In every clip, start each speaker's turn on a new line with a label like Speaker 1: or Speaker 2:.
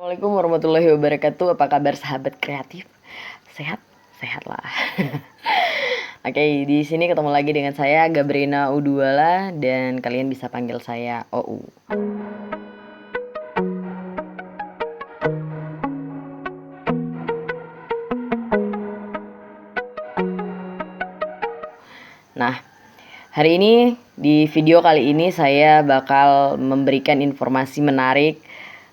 Speaker 1: Assalamualaikum warahmatullahi wabarakatuh. Apa kabar sahabat kreatif? Sehat? Sehat lah. Oke, di sini ketemu lagi dengan saya Gabrina Uduala dan kalian bisa panggil saya OU. Nah, hari ini di video kali ini saya bakal memberikan informasi menarik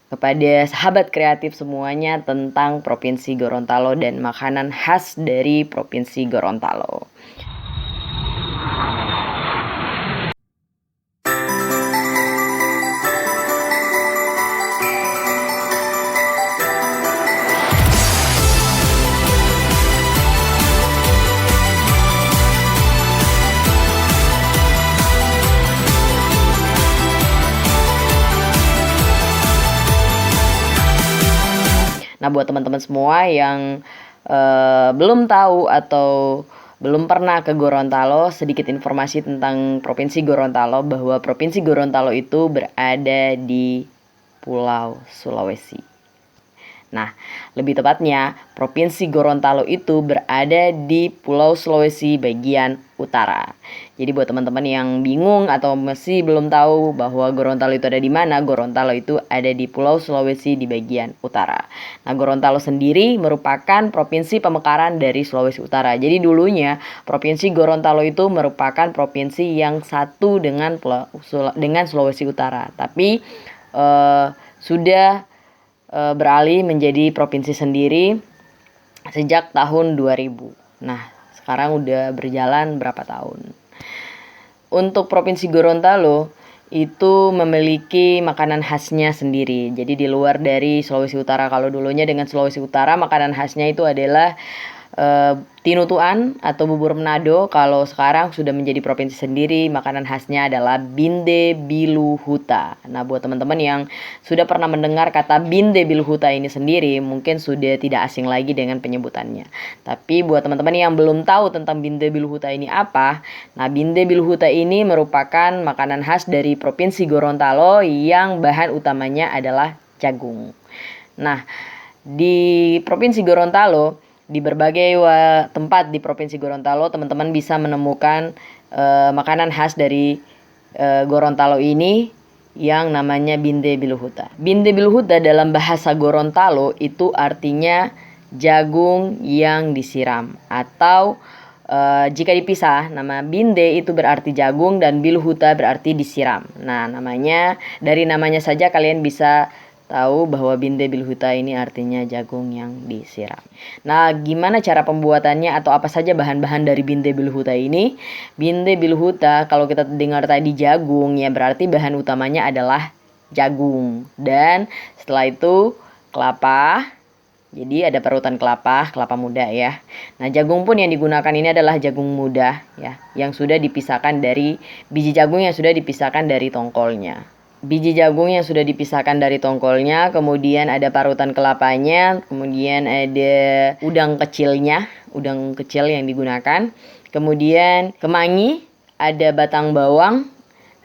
Speaker 1: kepada sahabat kreatif semuanya tentang Provinsi Gorontalo dan makanan khas dari Provinsi Gorontalo. Nah, buat teman-teman semua yang belum tahu atau belum pernah ke Gorontalo, sedikit informasi tentang Provinsi Gorontalo bahwa Provinsi Gorontalo itu berada di Pulau Sulawesi. Nah, lebih tepatnya Provinsi Gorontalo itu berada di Pulau Sulawesi bagian utara. Jadi buat teman-teman yang bingung atau masih belum tahu bahwa Gorontalo itu ada di mana, Gorontalo itu ada di Pulau Sulawesi di bagian utara. Nah, Gorontalo sendiri merupakan provinsi pemekaran dari Sulawesi Utara. Jadi dulunya Provinsi Gorontalo itu merupakan provinsi yang satu dengan Sulawesi Utara. Tapi sudah beralih menjadi provinsi sendiri sejak tahun 2000. Nah, sekarang udah berjalan berapa tahun. Untuk Provinsi Gorontalo itu memiliki makanan khasnya sendiri. Jadi di luar dari Sulawesi Utara. Kalau dulunya dengan Sulawesi Utara makanan khasnya itu adalah tinutuan atau bubur Manado. Kalau sekarang sudah menjadi provinsi sendiri, makanan khasnya adalah Binde Biluhuta. Nah, buat teman-teman yang sudah pernah mendengar kata Binde Biluhuta ini sendiri, mungkin sudah tidak asing lagi dengan penyebutannya. Tapi buat teman-teman yang belum tahu tentang Binde Biluhuta ini apa, nah Binde Biluhuta ini merupakan makanan khas dari Provinsi Gorontalo yang bahan utamanya adalah jagung. Nah, di Provinsi Gorontalo, di berbagai tempat di Provinsi Gorontalo, teman-teman bisa menemukan makanan khas dari Gorontalo ini yang namanya Binde Biluhuta. Binde Biluhuta dalam bahasa Gorontalo itu artinya jagung yang disiram, atau jika dipisah, nama Binde itu berarti jagung dan Biluhuta berarti disiram. Nah, dari namanya saja kalian bisa tahu bahwa Binde Biluhuta ini artinya jagung yang disiram. Nah, gimana cara pembuatannya atau apa saja bahan-bahan dari Binde Biluhuta ini? Binde Biluhuta, kalau kita dengar tadi jagung, ya berarti bahan utamanya adalah jagung. Dan setelah itu kelapa. Jadi ada parutan kelapa muda ya. Nah, jagung pun yang digunakan ini adalah jagung muda ya, yang sudah dipisahkan dari biji jagung yang sudah dipisahkan dari tongkolnya. Biji jagung yang sudah dipisahkan dari tongkolnya, kemudian ada parutan kelapanya, kemudian ada udang kecil yang digunakan, kemudian kemangi, ada batang bawang,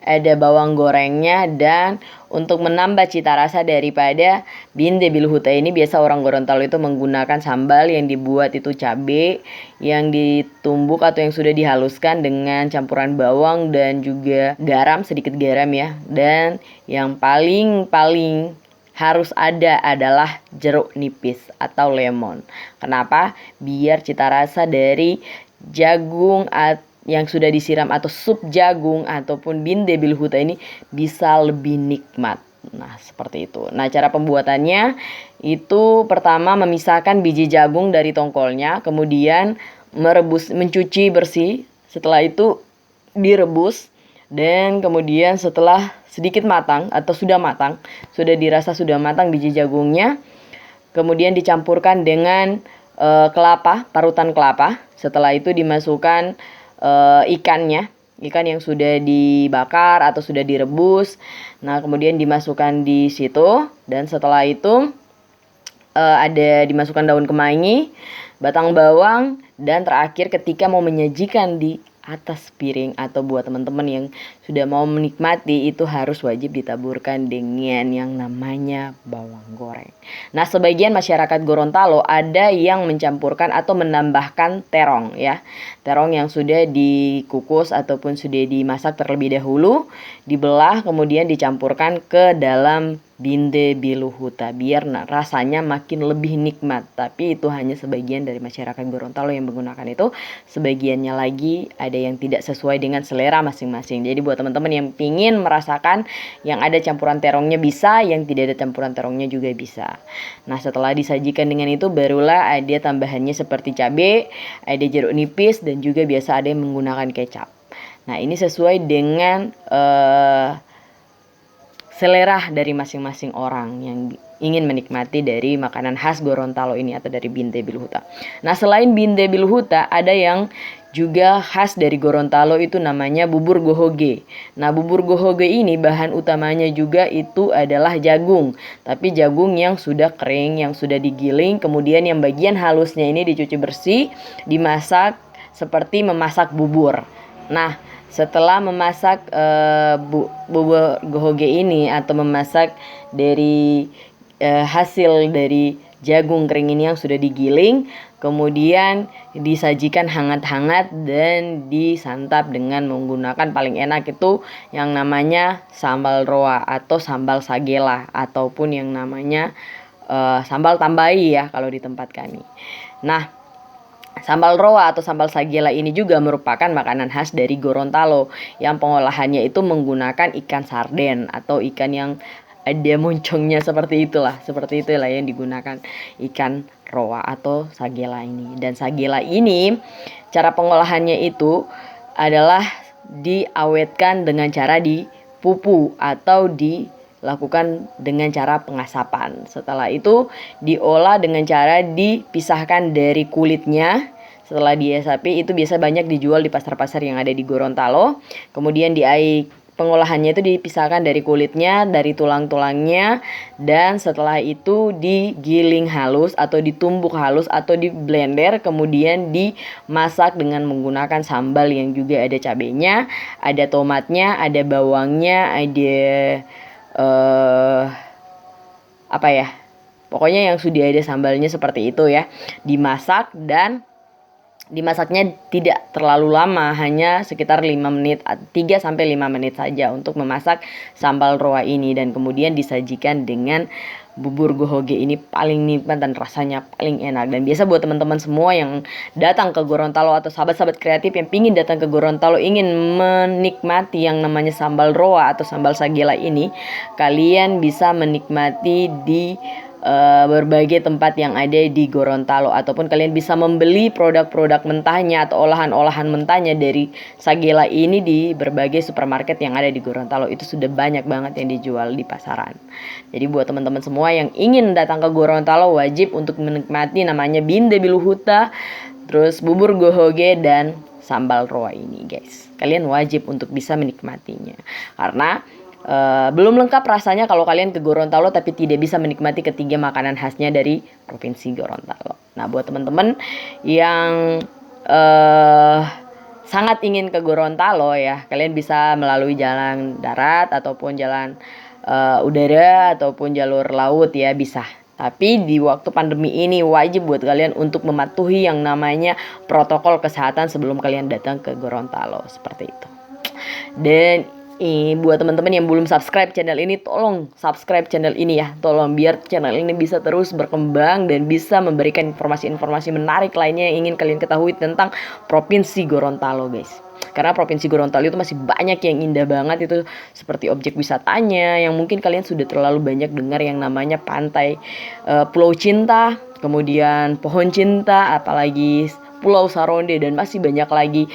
Speaker 1: ada bawang gorengnya, dan untuk menambah cita rasa daripada Binde Biluhuta ini, biasa orang Gorontalo itu menggunakan sambal yang dibuat itu cabai yang ditumbuk atau yang sudah dihaluskan dengan campuran bawang dan juga garam, sedikit garam ya. Dan yang paling harus ada adalah jeruk nipis atau lemon. Kenapa? Biar cita rasa dari jagung yang sudah disiram atau sup jagung ataupun Binde Biluhuta ini bisa lebih nikmat. Nah, seperti itu. Nah, cara pembuatannya itu pertama memisahkan biji jagung dari tongkolnya, kemudian mencuci bersih. Setelah itu direbus, dan kemudian setelah sedikit matang atau sudah dirasa sudah matang biji jagungnya, kemudian dicampurkan dengan parutan kelapa. Setelah itu dimasukkan ikan yang sudah dibakar atau sudah direbus. Nah, kemudian dimasukkan di situ, dan setelah itu dimasukkan daun kemangi, batang bawang, dan terakhir ketika mau menyajikan di atas piring, atau buat teman-teman yang sudah mau menikmati itu harus wajib ditaburkan dengan yang namanya bawang goreng. Nah, sebagian masyarakat Gorontalo ada yang mencampurkan atau menambahkan terong ya. Terong yang sudah dikukus ataupun sudah dimasak terlebih dahulu, dibelah kemudian dicampurkan ke dalam binde biluhuta biar rasanya makin lebih nikmat. Tapi itu hanya sebagian dari masyarakat Gorontalo yang menggunakan itu. Sebagiannya lagi ada yang tidak sesuai dengan selera masing-masing. Jadi buat teman-teman yang pingin merasakan yang ada campuran terongnya bisa, yang tidak ada campuran terongnya juga bisa. Nah, setelah disajikan dengan itu barulah ada tambahannya seperti cabai, ada jeruk nipis, dan juga biasa ada yang menggunakan kecap. Nah, ini sesuai dengan selera dari masing-masing orang yang ingin menikmati dari makanan khas Gorontalo ini atau dari binde biluhuta. Nah, selain binde biluhuta ada yang juga khas dari Gorontalo, itu namanya bubur gohoge. Nah, bubur gohoge ini bahan utamanya juga itu adalah jagung, tapi jagung yang sudah kering, yang sudah digiling, kemudian yang bagian halusnya ini dicuci bersih, dimasak seperti memasak bubur. Nah, setelah memasak bubur gohoge ini atau memasak dari hasil dari jagung kering ini yang sudah digiling, kemudian disajikan hangat-hangat dan disantap dengan menggunakan paling enak itu yang namanya sambal roa atau sambal sagela ataupun yang namanya sambal tambahi ya kalau di tempat kami. Nah, sambal roa atau sambal sagela ini juga merupakan makanan khas dari Gorontalo yang pengolahannya itu menggunakan ikan sarden atau ikan yang ada moncongnya seperti itulah yang digunakan ikan roa atau sagela ini. Dan sagela ini cara pengolahannya itu adalah diawetkan dengan cara dipupu atau dilakukan dengan cara pengasapan. Setelah itu diolah dengan cara dipisahkan dari kulitnya. Setelah diasapi itu biasa banyak dijual di pasar-pasar yang ada di Gorontalo. Kemudian pengolahannya itu dipisahkan dari kulitnya, dari tulang-tulangnya, dan setelah itu digiling halus atau ditumbuk halus atau di blender, kemudian dimasak dengan menggunakan sambal yang juga ada cabenya, ada tomatnya, ada bawangnya, ada pokoknya yang sudah ada sambalnya seperti itu ya. Dimasak dan dimasaknya tidak terlalu lama, hanya sekitar 5 menit, 3 sampai 5 menit saja untuk memasak sambal roa ini, dan kemudian disajikan dengan bubur gohoge ini paling nikmat dan rasanya paling enak. Dan biasa buat teman-teman semua yang datang ke Gorontalo atau sahabat-sahabat kreatif yang pingin datang ke Gorontalo ingin menikmati yang namanya sambal roa atau sambal sagela ini, kalian bisa menikmati di berbagai tempat yang ada di Gorontalo, ataupun kalian bisa membeli produk-produk mentahnya atau olahan-olahan mentahnya dari sagela ini di berbagai supermarket yang ada di Gorontalo. Itu sudah banyak banget yang dijual di pasaran. Jadi buat teman-teman semua yang ingin datang ke Gorontalo wajib untuk menikmati namanya binde biluhuta, terus bubur gohoge dan sambal roa ini guys. Kalian wajib untuk bisa menikmatinya karena belum lengkap rasanya kalau kalian ke Gorontalo tapi tidak bisa menikmati ketiga makanan khasnya dari Provinsi Gorontalo. Nah, buat teman-teman yang sangat ingin ke Gorontalo ya, kalian bisa melalui jalan darat ataupun jalan udara ataupun jalur laut ya, bisa. Tapi di waktu pandemi ini wajib buat kalian untuk mematuhi yang namanya protokol kesehatan sebelum kalian datang ke Gorontalo, seperti itu. Dan buat teman-teman yang belum subscribe channel ini, tolong subscribe channel ini ya. Tolong biar channel ini bisa terus berkembang dan bisa memberikan informasi-informasi menarik lainnya yang ingin kalian ketahui tentang Provinsi Gorontalo guys. Karena Provinsi Gorontalo itu masih banyak yang indah banget, itu seperti objek wisatanya yang mungkin kalian sudah terlalu banyak dengar yang namanya pantai Pulau Cinta, kemudian Pohon Cinta, apalagi Pulau Saronde, dan masih banyak lagi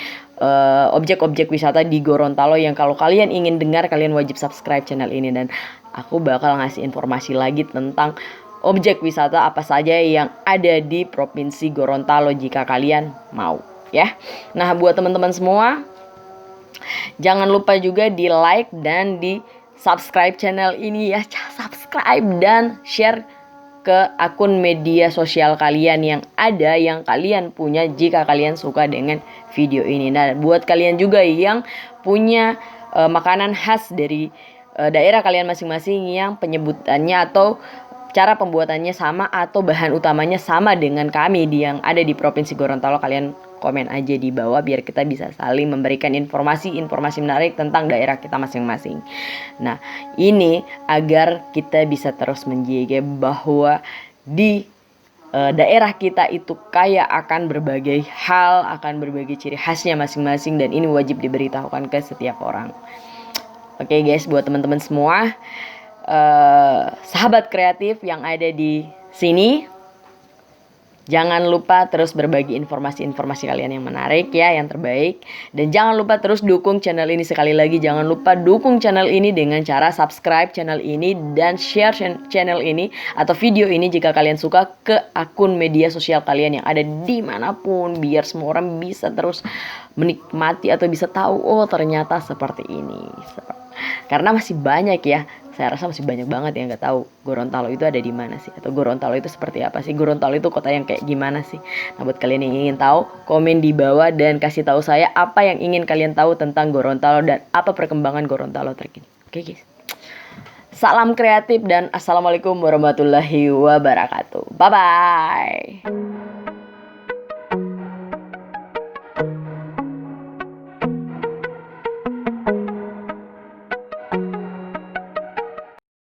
Speaker 1: objek-objek wisata di Gorontalo yang kalau kalian ingin dengar kalian wajib subscribe channel ini, dan aku bakal ngasih informasi lagi tentang objek wisata apa saja yang ada di Provinsi Gorontalo jika kalian mau ya. Nah, buat teman-teman semua jangan lupa juga di like dan di subscribe channel ini ya. Subscribe dan share ke akun media sosial kalian yang ada, yang kalian punya jika kalian suka dengan video ini. Nah, buat kalian juga yang punya makanan khas dari daerah kalian masing-masing yang penyebutannya atau cara pembuatannya sama atau bahan utamanya sama dengan kami yang ada di Provinsi Gorontalo, kalian komen aja di bawah biar kita bisa saling memberikan informasi menarik tentang daerah kita masing-masing. Nah, ini agar kita bisa terus menjaga bahwa di daerah kita itu kaya akan berbagai hal, akan berbagai ciri khasnya masing-masing, dan ini wajib diberitahukan ke setiap orang. Oke guys, buat teman-teman semua, sahabat kreatif yang ada di sini, jangan lupa terus berbagi informasi-informasi kalian yang menarik ya, yang terbaik. Dan jangan lupa terus dukung channel ini. Sekali lagi, jangan lupa dukung channel ini dengan cara subscribe channel ini dan share channel ini atau video ini jika kalian suka ke akun media sosial kalian yang ada dimanapun, biar semua orang bisa terus menikmati atau bisa tahu, oh ternyata seperti ini. Karena masih banyak ya, saya rasa masih banyak banget yang nggak tahu Gorontalo itu ada di mana sih, atau Gorontalo itu seperti apa sih, Gorontalo itu kota yang kayak gimana sih. Nah, buat kalian yang ingin tahu, komen di bawah dan kasih tahu saya apa yang ingin kalian tahu tentang Gorontalo dan apa perkembangan Gorontalo terkini. Oke guys, salam kreatif dan assalamualaikum warahmatullahi wabarakatuh. Bye bye.